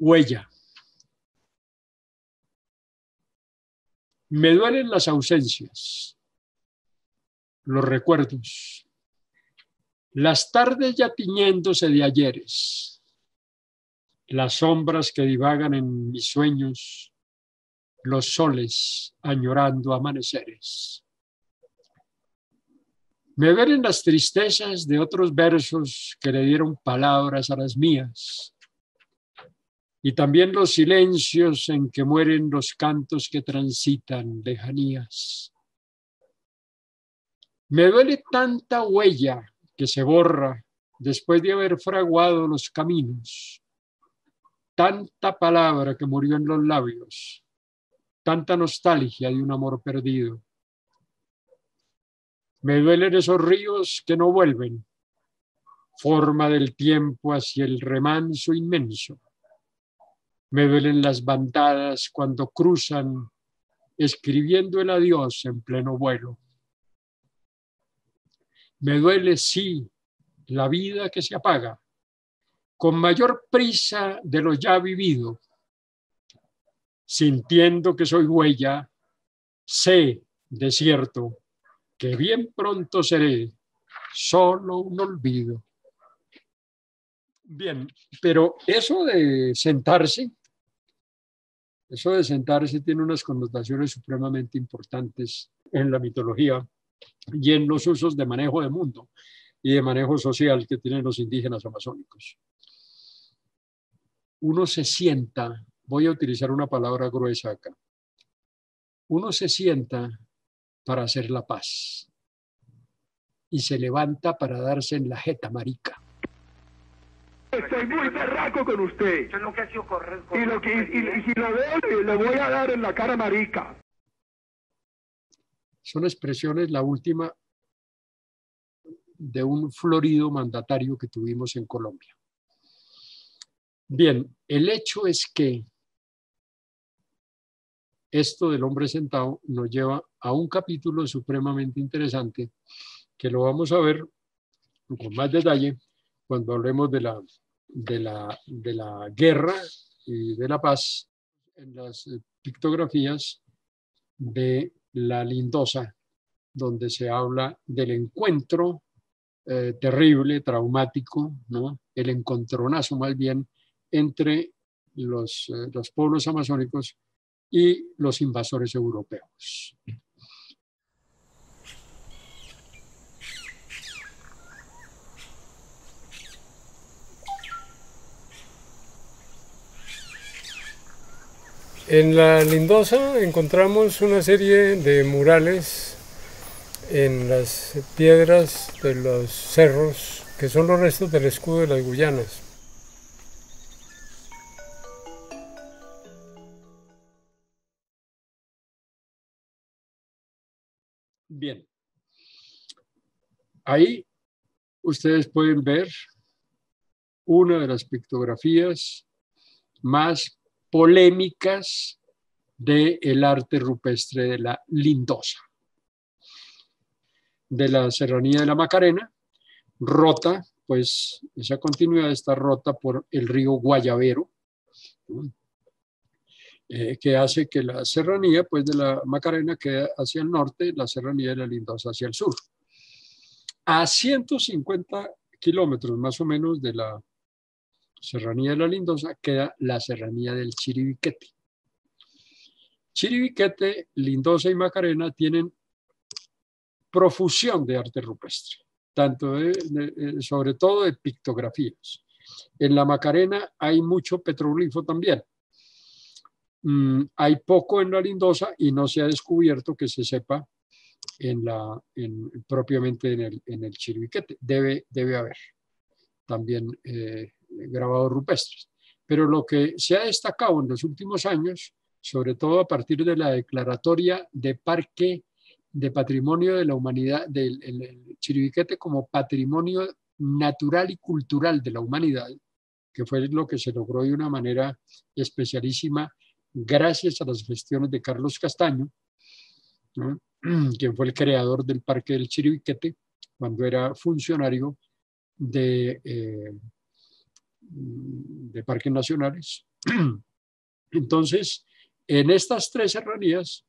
Huella. Me duelen las ausencias, los recuerdos, las tardes ya tiñéndose de ayeres, las sombras que divagan en mis sueños, los soles añorando amaneceres. Me duelen las tristezas de otros versos que le dieron palabras a las mías, y también los silencios en que mueren los cantos que transitan lejanías. Me duele tanta huella que se borra después de haber fraguado los caminos, tanta palabra que murió en los labios, tanta nostalgia de un amor perdido. Me duelen esos ríos que no vuelven, forma del tiempo hacia el remanso inmenso. Me duelen las bandadas cuando cruzan, escribiendo el adiós en pleno vuelo. Me duele, sí, la vida que se apaga, con mayor prisa de lo ya vivido. Sintiendo que soy huella, sé, de cierto, que bien pronto seré solo un olvido. Bien, pero eso de sentarse tiene unas connotaciones supremamente importantes en la mitología y en los usos de manejo de mundo y de manejo social que tienen los indígenas amazónicos. Uno se sienta, voy a utilizar una palabra gruesa acá, uno se sienta para hacer la paz y se levanta para darse en la jeta, marica. Estoy muy berraco con usted. Yo nunca he sido correcto. Y si lo veo, le voy a dar en la cara marica. Son expresiones, la última, de un florido mandatario que tuvimos en Colombia. Bien, el hecho es que esto del hombre sentado nos lleva a un capítulo supremamente interesante que lo vamos a ver con más detalle cuando hablemos de la guerra y de la paz en las pictografías de la Lindosa, donde se habla del encuentro terrible, traumático, ¿no? El encontronazo más bien entre los pueblos amazónicos y los invasores europeos. En la Lindosa encontramos una serie de murales en las piedras de los cerros, que son los restos del escudo de las Guyanas. Bien, ahí ustedes pueden ver una de las pictografías más polémicas del arte rupestre de la Lindosa, de la Serranía de la Macarena, rota, pues esa continuidad está rota por el río Guayavero, ¿no? Que hace que la serranía pues, de la Macarena quede hacia el norte, la serranía de la Lindosa hacia el sur. A 150 kilómetros más o menos de la serranía de la Lindosa queda la serranía del Chiribiquete. Chiribiquete, Lindosa y Macarena tienen profusión de arte rupestre, tanto sobre todo de pictografías. En la Macarena hay mucho petroglifo también. Hay poco en la Lindosa y no se ha descubierto que se sepa propiamente en el Chiribiquete. Debe haber también grabados rupestres. Pero lo que se ha destacado en los últimos años, sobre todo a partir de la declaratoria de Parque de Patrimonio de la Humanidad del Chiribiquete como Patrimonio Natural y Cultural de la Humanidad, que fue lo que se logró de una manera especialísima gracias a las gestiones de Carlos Castaño, ¿no? Quien fue el creador del Parque del Chiribiquete cuando era funcionario de Parques Nacionales. Entonces, en estas 3 serranías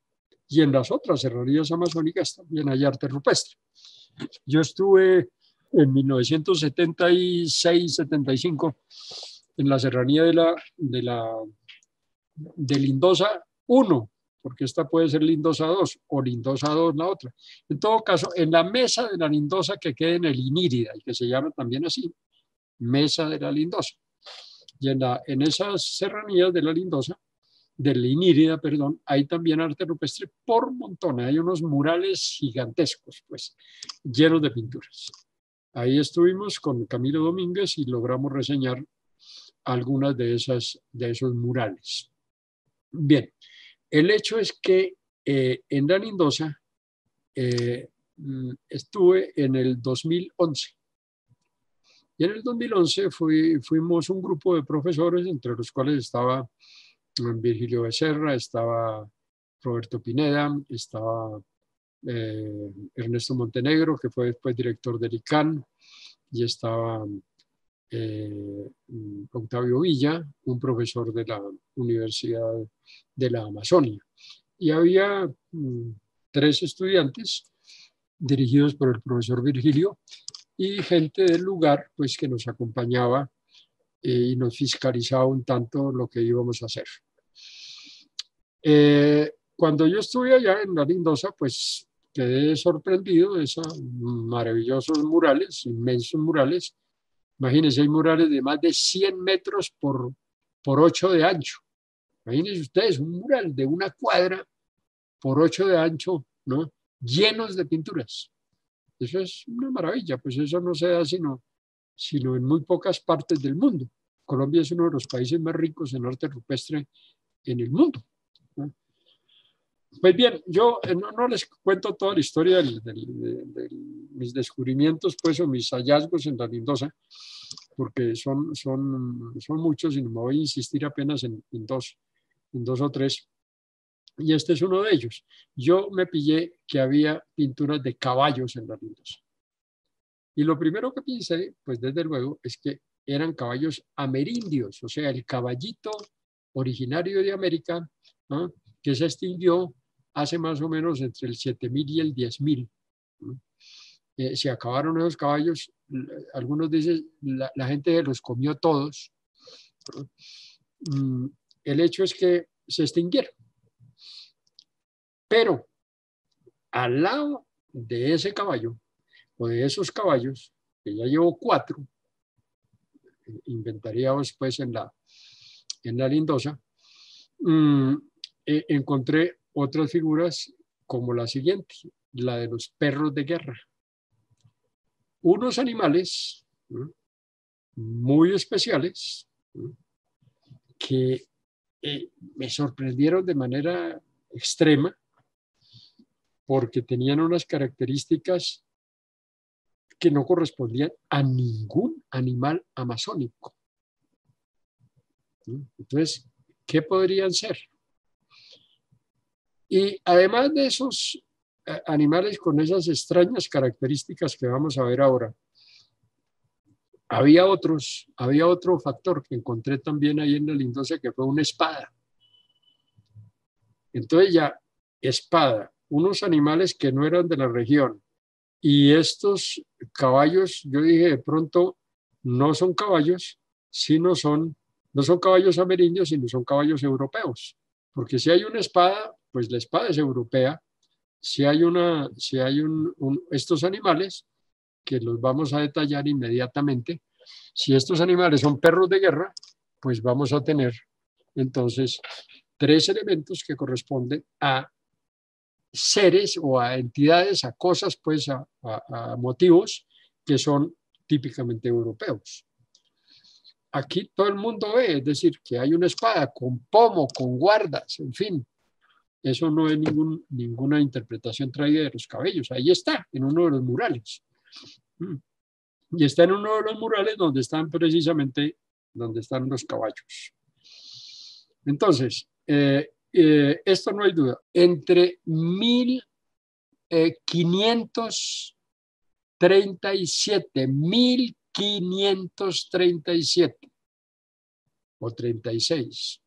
y en las otras serranías amazónicas también hay arte rupestre. Yo estuve en 1976-75 en la serranía de Lindosa 1, porque esta puede ser Lindosa 2 o Lindosa 2 la otra. En todo caso, en la mesa de la Lindosa que queda en el Inírida, y que se llama también así, mesa de la Lindosa. Y en esas serranías de la Lindosa, de la Inírida, perdón, hay también arte rupestre por montones. Hay unos murales gigantescos, pues, llenos de pinturas. Ahí estuvimos con Camilo Domínguez y logramos reseñar algunas de esos murales. Bien, el hecho es que en la Lindosa estuve en el 2011. Y en el 2011 fuimos un grupo de profesores, entre los cuales estaba Virgilio Becerra, estaba Roberto Pineda, estaba Ernesto Montenegro, que fue después director del ICANN, y estaba Octavio Villa, un profesor de la Universidad de la Amazonia. Y había 3 estudiantes dirigidos por el profesor Virgilio y gente del lugar pues, que nos acompañaba y nos fiscalizaba un tanto lo que íbamos a hacer. Cuando yo estuve allá en la Lindosa, pues quedé sorprendido de esos maravillosos murales, inmensos murales. Imagínense, hay murales de más de 100 metros por 8 de ancho. Imagínense ustedes, un mural de 1 cuadra por 8 de ancho, ¿no? Llenos de pinturas. Eso es una maravilla, pues eso no se da sino en muy pocas partes del mundo. Colombia es uno de los países más ricos en arte rupestre en el mundo, ¿no? Pues bien, yo no les cuento toda la historia de mis descubrimientos, pues, o mis hallazgos en la Lindosa, porque son muchos y no me voy a insistir apenas en dos o tres. Y este es uno de ellos. Yo me pillé que había pinturas de caballos en la Lindosa. Y lo primero que pensé, pues desde luego, es que eran caballos amerindios, o sea, el caballito originario de América, ¿no?, que se extinguió hace más o menos entre el 7000 y el 10000. ¿No? Se acabaron esos caballos, algunos dicen, la gente los comió todos. ¿No? El hecho es que se extinguieron. Pero al lado de ese caballo, o de esos caballos, que ya llevo 4, inventaríamos pues en la Lindosa, encontré otras figuras como la siguiente, la de los perros de guerra. Unos animales, ¿no?, muy especiales, ¿no?, que me sorprendieron de manera extrema porque tenían unas características que no correspondían a ningún animal amazónico. ¿No? Entonces, ¿qué podrían ser? Y además de esos animales con esas extrañas características que vamos a ver ahora, había otro factor que encontré también ahí en la Lindosa, que fue una espada. Entonces ya, espada, unos animales que no eran de la región, y estos caballos, yo dije, de pronto, no son caballos, no son caballos amerindios, sino son caballos europeos. Porque si hay una espada, pues la espada es europea. Si hay estos animales, que los vamos a detallar inmediatamente, si estos animales son perros de guerra, pues vamos a tener entonces 3 elementos que corresponden a seres o a entidades, a cosas, pues a motivos que son típicamente europeos. Aquí todo el mundo ve, es decir, que hay una espada con pomo, con guardas, en fin. Eso no es ninguna interpretación traída de los cabellos. Ahí está, en uno de los murales. Y está en uno de los murales donde están precisamente los caballos. Entonces, esto no hay duda. Entre 1537 o 36.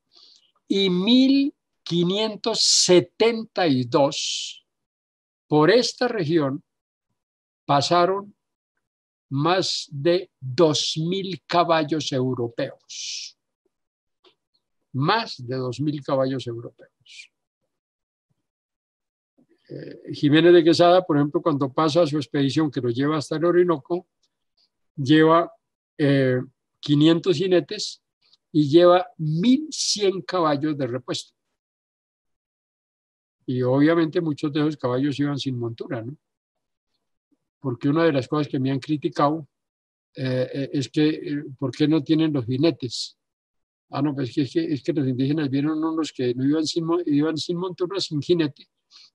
Y 1572 por esta región pasaron más de 2.000 caballos europeos. Más de 2.000 caballos europeos. Jiménez de Quesada, por ejemplo, cuando pasa su expedición que lo lleva hasta el Orinoco, lleva 500 jinetes y lleva 1.100 caballos de repuesto. Y obviamente muchos de esos caballos iban sin montura, ¿no? Porque una de las cosas que me han criticado es que ¿por qué no tienen los jinetes? Ah, no, pues es que los indígenas vieron unos que no iban sin montura, sin jinete,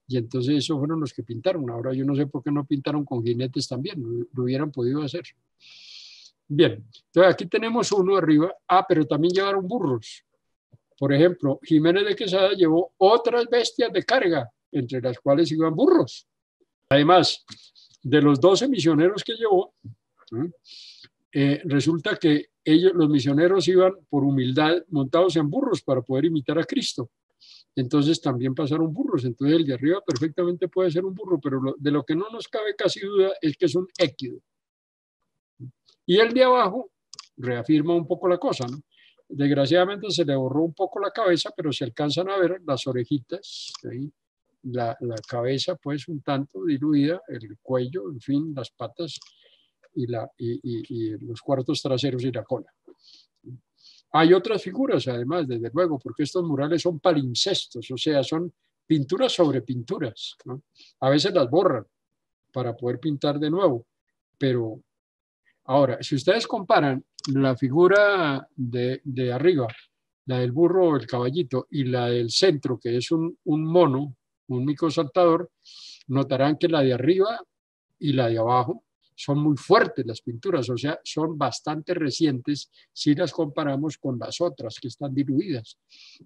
y entonces esos fueron los que pintaron. Ahora yo no sé por qué no pintaron con jinetes también, lo hubieran podido hacer. Bien, entonces aquí tenemos uno arriba. Ah, pero también llevaron burros. Por ejemplo, Jiménez de Quesada llevó otras bestias de carga, entre las cuales iban burros. Además, de los 12 misioneros que llevó, resulta que los misioneros iban por humildad montados en burros para poder imitar a Cristo. Entonces también pasaron burros. Entonces el de arriba perfectamente puede ser un burro, pero de lo que no nos cabe casi duda es que es un équido. Y el de abajo reafirma un poco la cosa, ¿no? Desgraciadamente se le borró un poco la cabeza, pero se alcanzan a ver las orejitas, ¿sí? La cabeza pues un tanto diluida, el cuello, en fin, las patas y los cuartos traseros y la cola. Hay otras figuras además, desde luego, porque estos murales son palimpsestos, o sea, son pinturas sobre pinturas, ¿no? A veces las borran para poder pintar de nuevo, pero ahora, si ustedes comparan la figura de arriba, la del burro o el caballito, y la del centro, que es un mono, un mico saltador, notarán que la de arriba y la de abajo son muy fuertes las pinturas, o sea, son bastante recientes si las comparamos con las otras que están diluidas.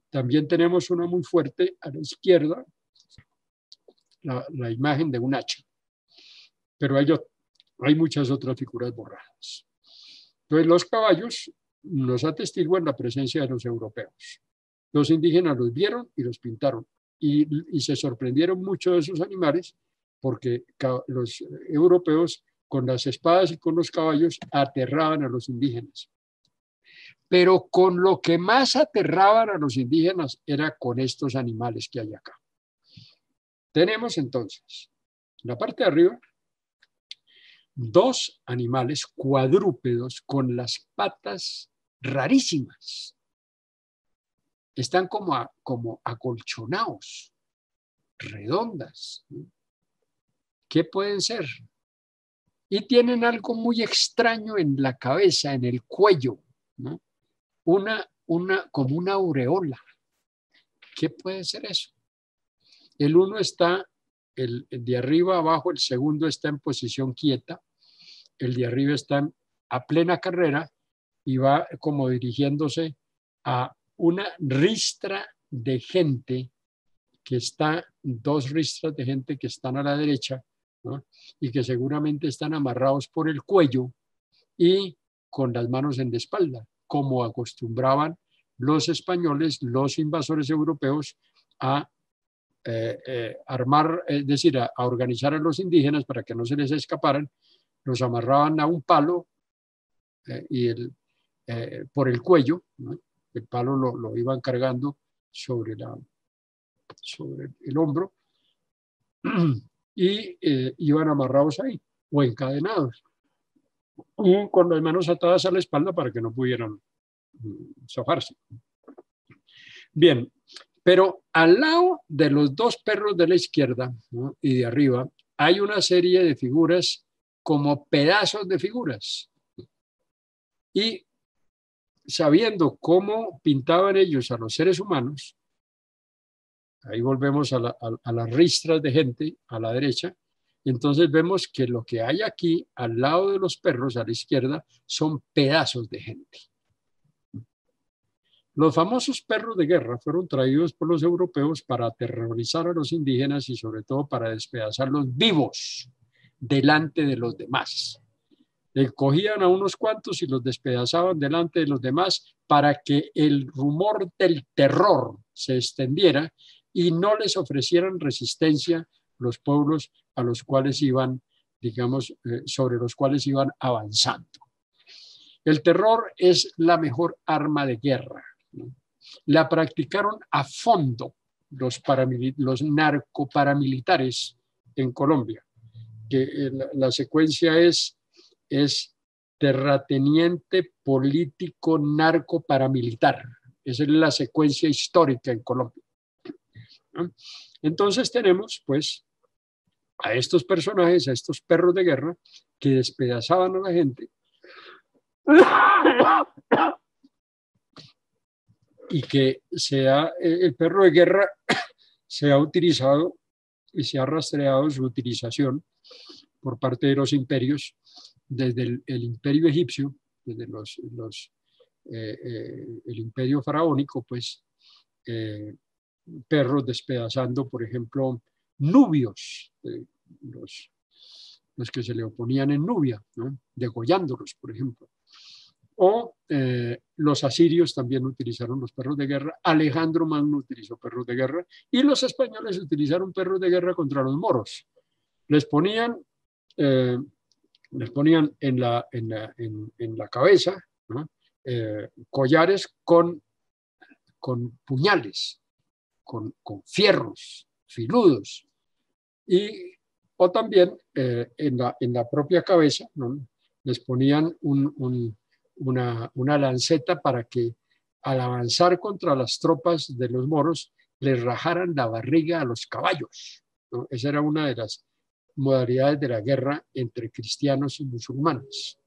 También tenemos una muy fuerte a la izquierda, la imagen de un hacha, pero hay muchas otras figuras borradas. Entonces los caballos nos atestiguan la presencia de los europeos. Los indígenas los vieron y los pintaron y se sorprendieron mucho de esos animales porque los europeos con las espadas y con los caballos aterraban a los indígenas. Pero con lo que más aterraban a los indígenas era con estos animales que hay acá. Tenemos entonces, en la parte de arriba, dos animales cuadrúpedos con las patas rarísimas. Están como acolchonados, redondas. ¿Qué pueden ser? Y tienen algo muy extraño en la cabeza, en el cuello, ¿no? Como una aureola. ¿Qué puede ser eso? El uno está, el de arriba abajo, el segundo está en posición quieta, el de arriba está a plena carrera y va como dirigiéndose a una ristra de gente que está, dos ristras de gente que están a la derecha, ¿no? Y que seguramente están amarrados por el cuello y con las manos en la espalda, como acostumbraban los españoles, los invasores europeos, a armar, es decir, a organizar a los indígenas para que no se les escaparan. Los amarraban a un palo por el cuello, ¿no? El palo lo iban cargando sobre el hombro y iban amarrados ahí o encadenados y con las manos atadas a la espalda para que no pudieran zafarse. Bien, pero al lado de los dos perros de la izquierda, ¿no? Y de arriba hay una serie de figuras como pedazos de figuras. Y sabiendo cómo pintaban ellos a los seres humanos, ahí volvemos a las ristras de gente a la derecha, entonces vemos que lo que hay aquí al lado de los perros a la izquierda son pedazos de gente. Los famosos perros de guerra fueron traídos por los europeos para aterrorizar a los indígenas y sobre todo para despedazarlos vivos delante de los demás. Cogían a unos cuantos y los despedazaban delante de los demás para que el rumor del terror se extendiera y no les ofrecieran resistencia los pueblos a los cuales iban, digamos, sobre los cuales iban avanzando. El terror es la mejor arma de guerra, ¿no? La practicaron a fondo los narcoparamilitares en Colombia, que la secuencia es terrateniente político narco paramilitar. Esa es la secuencia histórica en Colombia, ¿no? Entonces tenemos pues a estos personajes, a estos perros de guerra que despedazaban a la gente y que el perro de guerra se ha utilizado y se ha rastreado su utilización por parte de los imperios, desde el imperio egipcio, desde el imperio faraónico, pues perros despedazando, por ejemplo, nubios, los que se le oponían en Nubia, ¿no? Degollándolos, por ejemplo. O los asirios también utilizaron los perros de guerra, Alejandro Magno utilizó perros de guerra y los españoles utilizaron perros de guerra contra los moros. Les ponían en la cabeza, ¿no? Collares con puñales, con fierros filudos, o también en la propia cabeza, ¿no? Les ponían una lanceta para que al avanzar contra las tropas de los moros les rajaran la barriga a los caballos, ¿no? Esa era una de las modalidades de la guerra entre cristianos y musulmanes.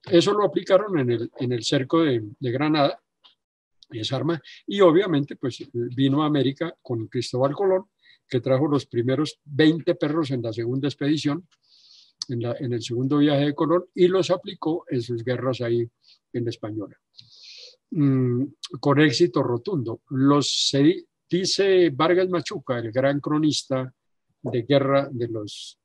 Eso lo aplicaron en el cerco de Granada, esa arma, y obviamente pues vino a América con Cristóbal Colón, que trajo los primeros 20 perros en la segunda expedición, en el segundo viaje de Colón, y los aplicó en sus guerras ahí en la Española. Con éxito rotundo. Dice Vargas Machuca, el gran cronista de guerra de los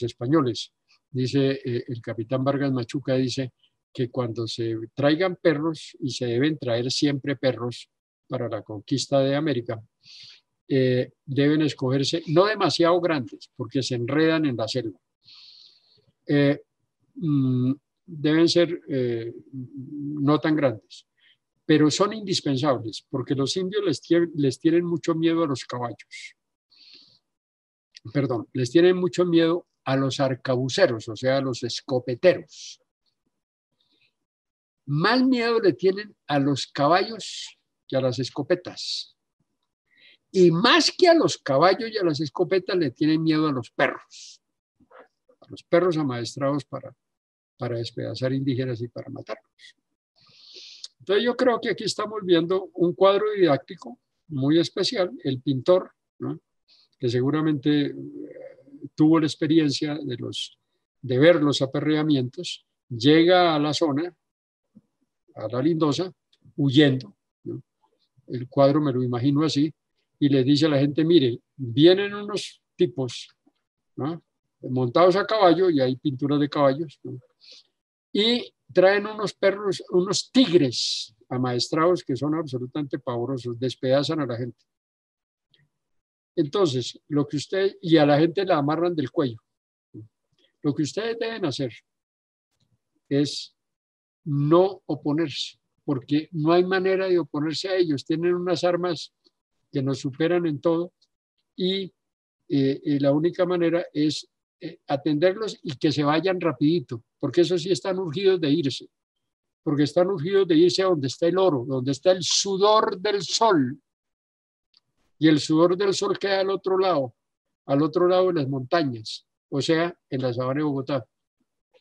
españoles, dice el capitán Vargas Machuca, dice que cuando se traigan perros, y se deben traer siempre perros para la conquista de América, deben escogerse no demasiado grandes porque se enredan en la selva. Deben ser no tan grandes, pero son indispensables porque los indios les tienen mucho miedo a los caballos. Perdón, les tienen mucho miedo a los arcabuceros, o sea, a los escopeteros. Más miedo le tienen a los caballos que a las escopetas. Y más que a los caballos y a las escopetas le tienen miedo a los perros. A los perros amaestrados para despedazar indígenas y para matarlos. Entonces yo creo que aquí estamos viendo un cuadro didáctico muy especial. El pintor, ¿no?, que seguramente tuvo la experiencia de ver los aperreamientos, llega a la zona, a la Lindosa, huyendo, ¿no? El cuadro me lo imagino así, y le dice a la gente, mire, vienen unos tipos, ¿no?, montados a caballo, y hay pinturas de caballos, ¿no?, y traen unos perros, unos tigres amaestrados que son absolutamente pavorosos, despedazan a la gente. Entonces, y a la gente la amarran del cuello. Lo que ustedes deben hacer es no oponerse, porque no hay manera de oponerse a ellos. Tienen unas armas que nos superan en todo, y la única manera es atenderlos y que se vayan rapidito, porque eso sí están urgidos de irse, porque están urgidos de irse a donde está el oro, donde está el sudor del sol, y el sudor del sol queda al otro lado de las montañas, o sea, en la sabana de Bogotá,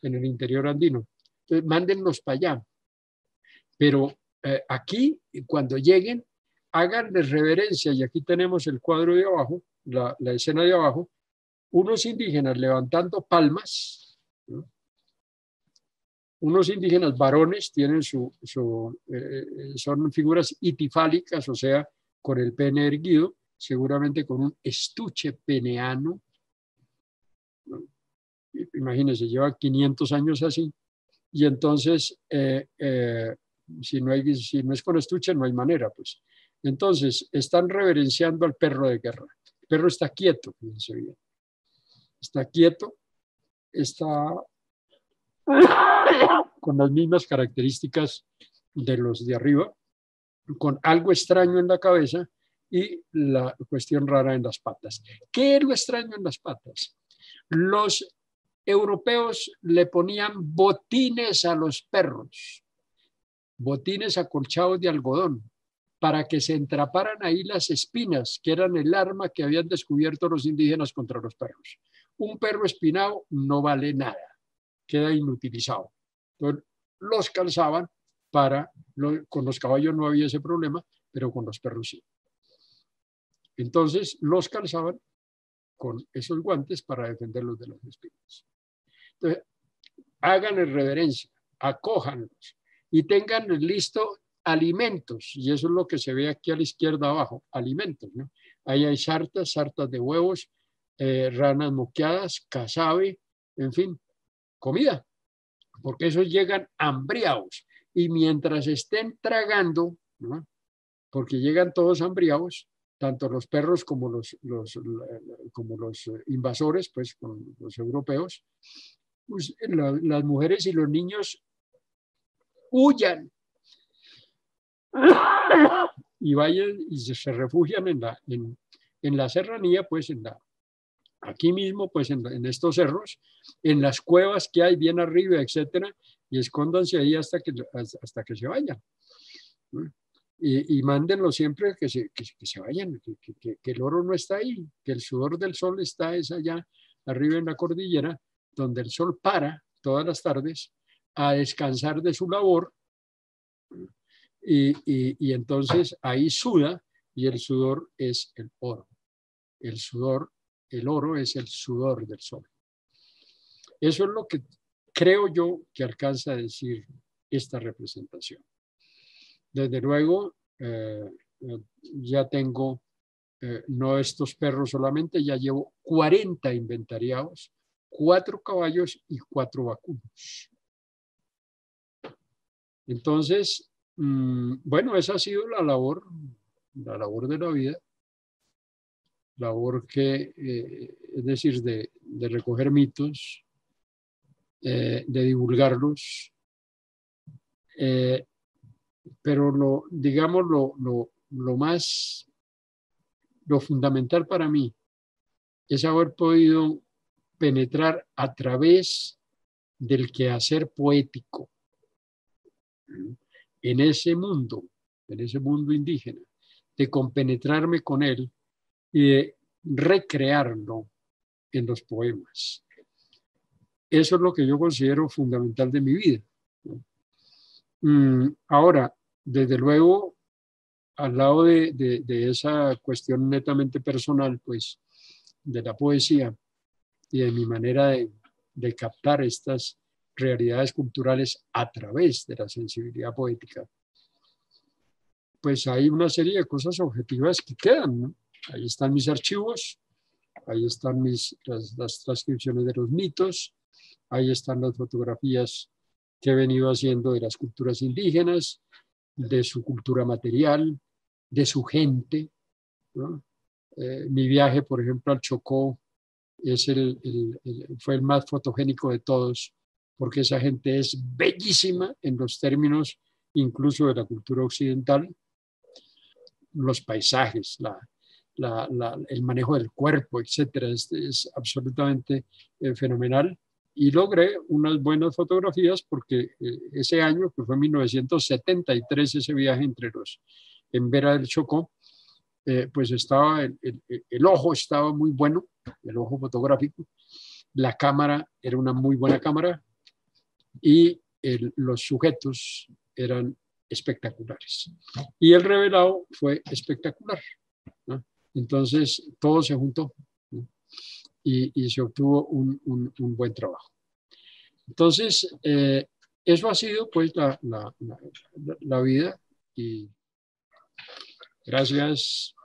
en el interior andino. Entonces, mándenlos para allá. Pero aquí, cuando lleguen, háganles reverencia, y aquí tenemos el cuadro de abajo, la escena de abajo, unos indígenas levantando palmas, ¿no? Unos indígenas varones tienen son figuras itifálicas, o sea, con el pene erguido, seguramente con un estuche peneano, ¿no? Imagínense, lleva 500 años así. Y entonces, si no es con estuche, no hay manera, pues. Entonces, están reverenciando al perro de guerra. El perro está quieto, fíjense bien. Está quieto, está con las mismas características de los de arriba, con algo extraño en la cabeza y la cuestión rara en las patas. ¿Qué es lo extraño en las patas? Los europeos le ponían botines a los perros, botines acolchados de algodón, para que se entraparan ahí las espinas, que eran el arma que habían descubierto los indígenas contra los perros. Un perro espinado no vale nada, queda inutilizado. Entonces, los calzaban con los caballos no había ese problema, pero con los perros sí. Entonces, los calzaban con esos guantes para defenderlos de las espinas. Entonces, háganle reverencia, acójanlos y tengan listo alimentos, y eso es lo que se ve aquí a la izquierda abajo, alimentos, ¿no? Ahí hay sartas de huevos, ranas moqueadas, casabe, en fin, comida, porque esos llegan hambriados, y mientras estén tragando, ¿no? Porque llegan todos hambriados, tanto los perros como los invasores, pues con los europeos, pues, las mujeres y los niños huyan y vayan y se refugian en la serranía, pues aquí mismo, pues en estos cerros, en las cuevas que hay bien arriba, etcétera, y escóndanse ahí hasta que se vayan. ¿No? Y mándenlo siempre que se vayan, que el oro no está ahí, que el sudor del sol está allá arriba en la cordillera, donde el sol para todas las tardes a descansar de su labor, y entonces ahí suda, y el sudor es el oro. El oro es el sudor del sol. Eso es lo que creo yo que alcanza a decir esta representación. Desde luego, ya tengo no estos perros solamente, ya llevo 40 inventariados, 4 caballos y 4 vacunos. Entonces, bueno, esa ha sido la labor de la vida, labor que, es decir, de recoger mitos, de divulgarlos, pero digamos, lo fundamental para mí es haber podido penetrar a través del quehacer poético en ese mundo indígena, de compenetrarme con él y de recrearlo en los poemas. Eso es lo que yo considero fundamental de mi vida. Ahora, desde luego, al lado de esa cuestión netamente personal, pues, de la poesía y de mi manera de captar estas realidades culturales a través de la sensibilidad poética, pues hay una serie de cosas objetivas que quedan, ¿no? Ahí están mis archivos, ahí están las transcripciones de los mitos, ahí están las fotografías que he venido haciendo de las culturas indígenas, de su cultura material, de su gente, ¿no? Mi viaje, por ejemplo, al Chocó fue el más fotogénico de todos, porque esa gente es bellísima en los términos incluso de la cultura occidental, los paisajes, el manejo del cuerpo, etcétera, es absolutamente fenomenal. Y logré unas buenas fotografías porque ese año, que fue 1973, ese viaje en Vera del Chocó, pues estaba, el ojo estaba muy bueno, el ojo fotográfico, la cámara era una muy buena cámara y los sujetos eran espectaculares. Y el revelado fue espectacular, ¿no? Entonces todo se juntó, ¿no? y se obtuvo un buen trabajo. Entonces, eso ha sido pues la vida, y gracias.